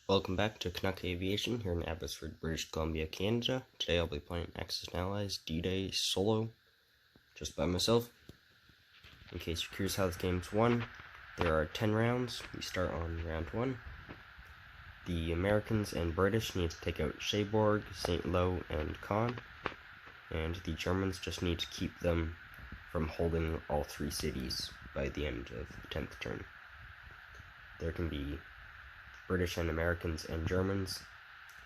Welcome back to Canuck Aviation here in Abbotsford, British Columbia, Canada. Today I'll be playing Axis and Allies D-Day solo, just by myself. In case you're curious how this game's won, there are 10 rounds. We start on round 1. The Americans and British need to take out Cherbourg, St. Lo, and Caen, and the Germans just need to keep them from holding all 3 cities by the end of the 10th turn. There can be British and Americans and Germans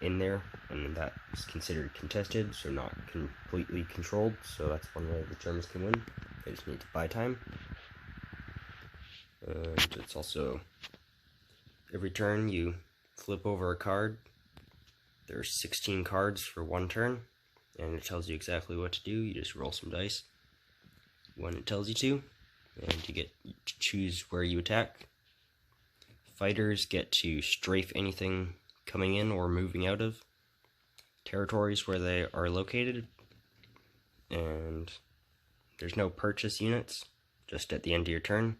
in there, and that is considered contested, so not completely controlled, so that's one way the Germans can win. They just need to buy time. And it's also, every turn you flip over a card. There's 16 cards for one turn, and it tells you exactly what to do. You just roll some dice when it tells you to, and you get to choose where you attack. Fighters get to strafe anything coming in or moving out of territories where they are located, and there's no purchase units. Just at the end of your turn,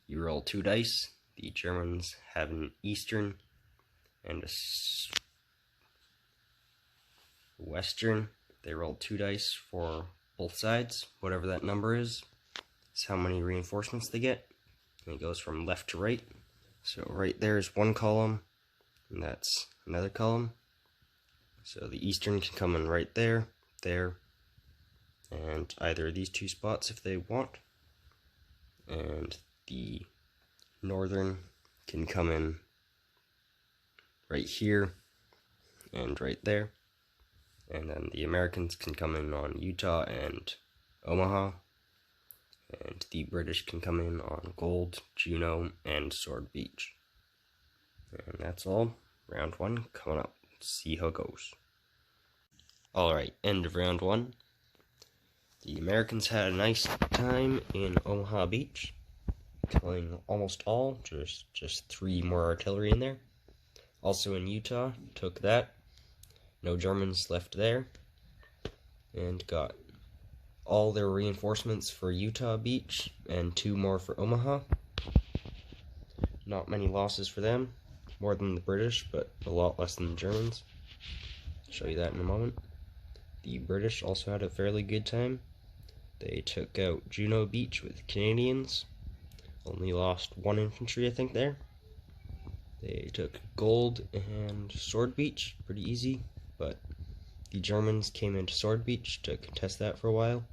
you roll 2 dice. The Germans have an eastern and a western. They roll 2 dice for both sides. Whatever that number is how many reinforcements they get, and it goes from left to right. So right there is one column, and that's another column. So the eastern can come in right there, there, and either of these 2 spots if they want. And the northern can come in right here and right there. And then the Americans can come in on Utah and Omaha. And the British can come in on Gold, Juno, and Sword Beach. And that's all. Round 1 coming up. Let's see how it goes. Alright, end of round 1. The Americans had a nice time in Omaha Beach, killing almost all, just 3 more artillery in there. Also in Utah, took that. No Germans left there. And got all their reinforcements for Utah Beach and 2 more for Omaha. Not many losses for them, more than the British, but a lot less than the Germans. I'll show you that in a moment. The British also had a fairly good time. They took out Juno Beach with Canadians. Only lost 1 infantry, I think, there. They took Gold and Sword Beach, pretty easy, but the Germans came into Sword Beach to contest that for a while.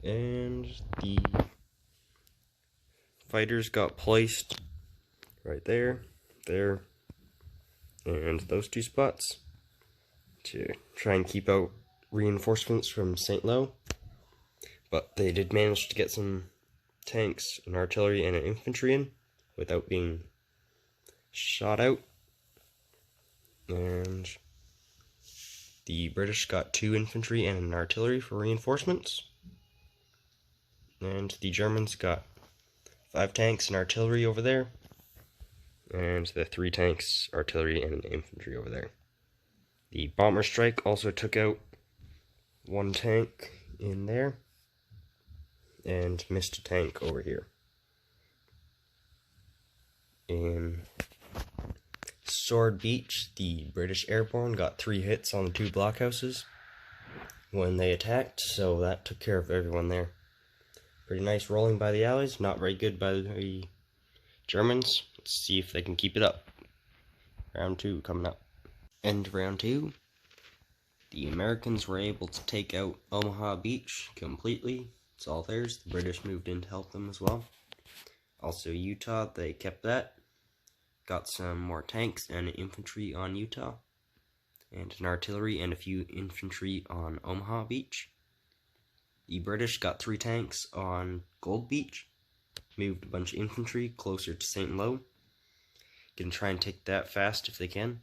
And the fighters got placed right there, there, and those 2 spots to try and keep out reinforcements from St. Lo. But they did manage to get some tanks, an artillery, and an infantry in without being shot out. And the British got 2 infantry and an artillery for reinforcements. And the Germans got 5 tanks and artillery over there. And the 3 tanks, artillery, and an infantry over there. The bomber strike also took out 1 tank in there. And missed a tank over here. In Sword Beach, the British Airborne got 3 hits on the 2 blockhouses when they attacked, so that took care of everyone there. Pretty nice rolling by the Allies, not very good by the Germans. Let's see if they can keep it up. Round 2 coming up. End round 2. The Americans were able to take out Omaha Beach completely. It's all theirs. The British moved in to help them as well. Also Utah, they kept that. Got some more tanks and infantry on Utah. And an artillery and a few infantry on Omaha Beach. The British got 3 tanks on Gold Beach. Moved a bunch of infantry closer to St. Lo. Gonna try and take that fast if they can.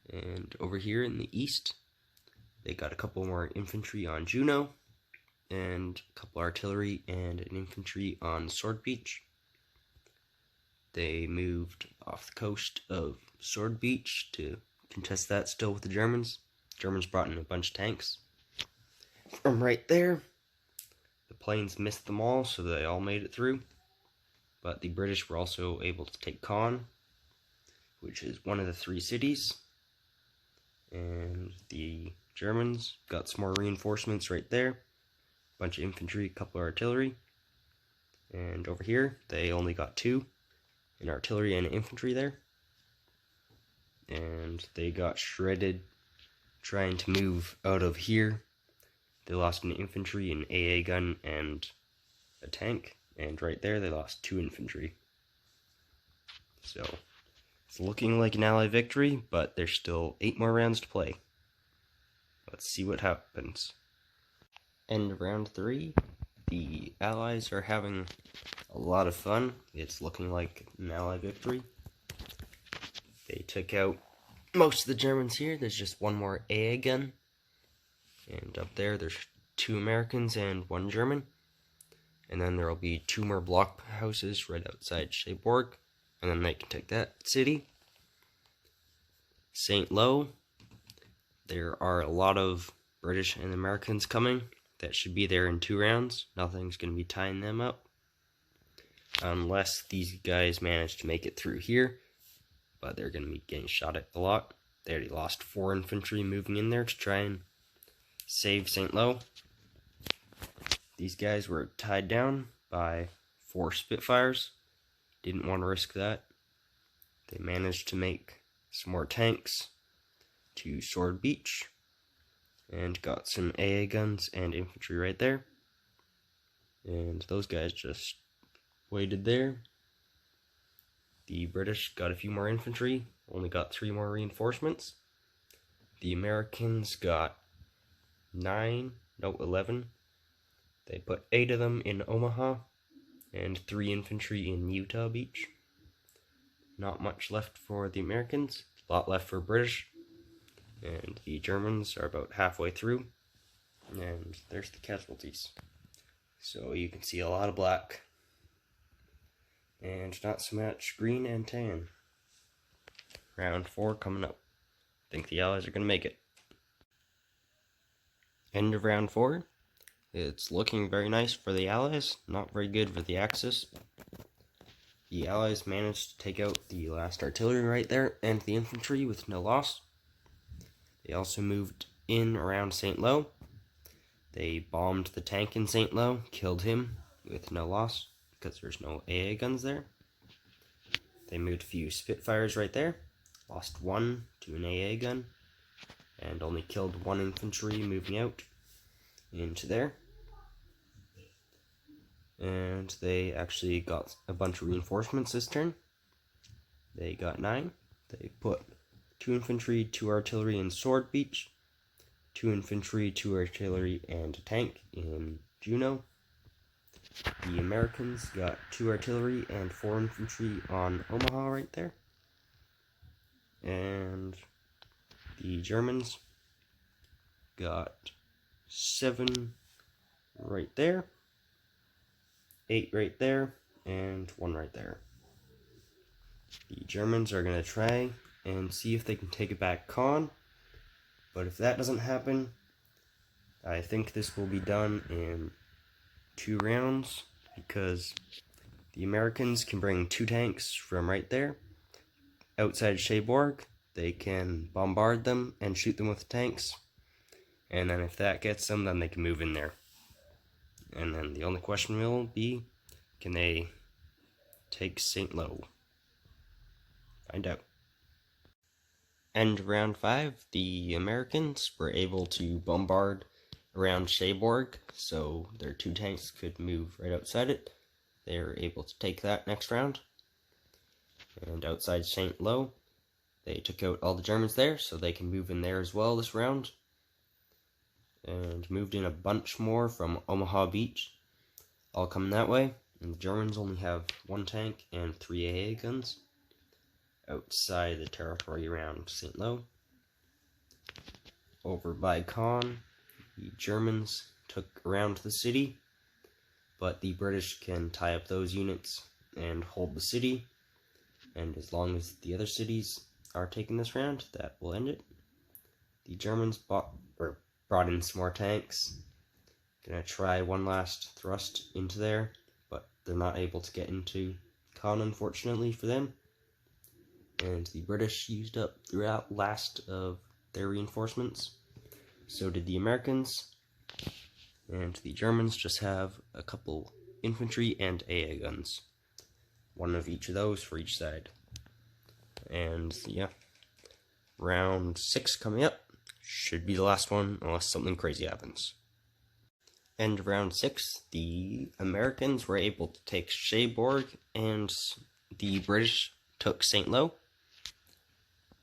And over here in the east, they got a couple more infantry on Juno. And a couple artillery and an infantry on Sword Beach. They moved off the coast of Sword Beach to contest that still with the Germans. Germans brought in a bunch of tanks. From right there, the planes missed them all, so they all made it through. But the British were also able to take Caen which is one of the 3 cities. And the Germans got some more reinforcements right there. Bunch of infantry, a couple of artillery. And over here, they only got 2, an artillery and an infantry there. And they got shredded trying to move out of here. They lost an infantry, an AA gun, and a tank. And right there, they lost 2 infantry. So, it's looking like an Allied victory, but there's still 8 more rounds to play. Let's see what happens. End of round 3. The Allies are having a lot of fun. It's looking like an Allied victory. They took out most of the Germans here. There's just 1 more AA gun. And up there, there's 2 Americans and 1 German. And then there will be 2 more blockhouses right outside Cherbourg. And then they can take that city. St. Lo. There are a lot of British and Americans coming. That should be there in 2 rounds. Nothing's going to be tying them up. Unless these guys manage to make it through here. But they're going to be getting shot at a lot. They already lost 4 infantry moving in there to try and save St. Lo. These guys were tied down by 4 Spitfires. Didn't want to risk that. They managed to make some more tanks to Sword Beach. And got some AA guns and infantry right there. And those guys just waited there. The British got a few more infantry, only got 3 more reinforcements. The Americans got 11. They put 8 of them in Omaha, and 3 infantry in Utah Beach. Not much left for the Americans, a lot left for British. And the Germans are about halfway through. And there's the casualties. So you can see a lot of black. And not so much green and tan. Round 4 coming up. I think the Allies are going to make it. End of round 4. It's looking very nice for the Allies. Not very good for the Axis. The Allies managed to take out the last artillery right there. And the infantry with no loss. They also moved in around St. Lo. They bombed the tank in St. Lo, killed him with no loss because there's no AA guns there. They moved a few Spitfires right there, lost 1 to an AA gun, and only killed 1 infantry moving out into there. And they actually got a bunch of reinforcements this turn. They got 9. They put 2 infantry, 2 artillery in Sword Beach, 2 infantry, 2 artillery, and a tank in Juneau. The Americans got 2 artillery and 4 infantry on Omaha right there. And the Germans got 7 right there, 8 right there, and 1 right there. The Germans are going to try and see if they can take it back Caen. But if that doesn't happen, I think this will be done in 2 rounds, because the Americans can bring 2 tanks from right there outside Cherbourg. They can bombard them and shoot them with tanks, and then if that gets them, then they can move in there. And then the only question will be, can they take St. Lo? Find out. End of round 5, the Americans were able to bombard around Cherbourg, so their 2 tanks could move right outside it. They were able to take that next round. And outside St. Lo, they took out all the Germans there, so they can move in there as well this round. And moved in a bunch more from Omaha Beach, all coming that way. And the Germans only have 1 tank and 3 AA guns outside the territory around St. Lo. Over by Caen, the Germans took around the city, but the British can tie up those units and hold the city, and as long as the other cities are taking this round, that will end it. The Germans brought in some more tanks. Gonna try one last thrust into there, but they're not able to get into Caen, unfortunately for them. and the British used up throughout last of their reinforcements. So did the Americans, and the Germans just have a couple infantry and AA guns. One of each of those for each side. And yeah, round 6 coming up. Should be the last one unless something crazy happens. End of round 6, the Americans were able to take Cherbourg, and the British took St. Lo,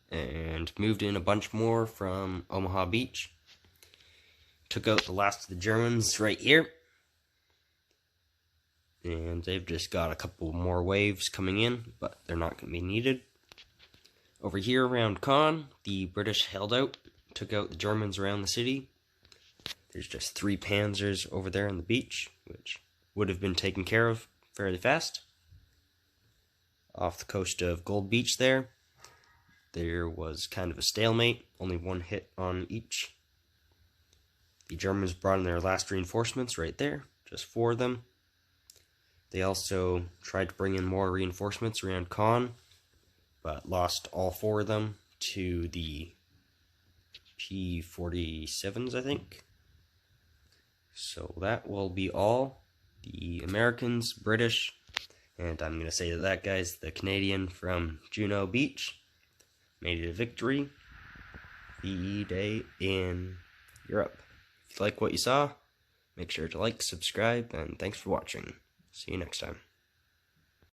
and moved in a bunch more from Omaha Beach. Took out the last of the Germans right here. And they've just got a couple more waves coming in, but they're not going to be needed. Over here around Caen, the British held out, took out the Germans around the city. There's just 3 panzers over there on the beach, which would have been taken care of fairly fast. Off the coast of Gold Beach there was kind of a stalemate, only 1 hit on each. The Germans brought in their last reinforcements right there, just 4 of them. They also tried to bring in more reinforcements around Caen, but lost all 4 of them to the P-47s, I think. So that will be all. The Americans, British, and I'm going to say that guy's the Canadian from Juno Beach, made it a victory. VE Day in Europe. If you like what you saw, make sure to like, subscribe, and thanks for watching. See you next time.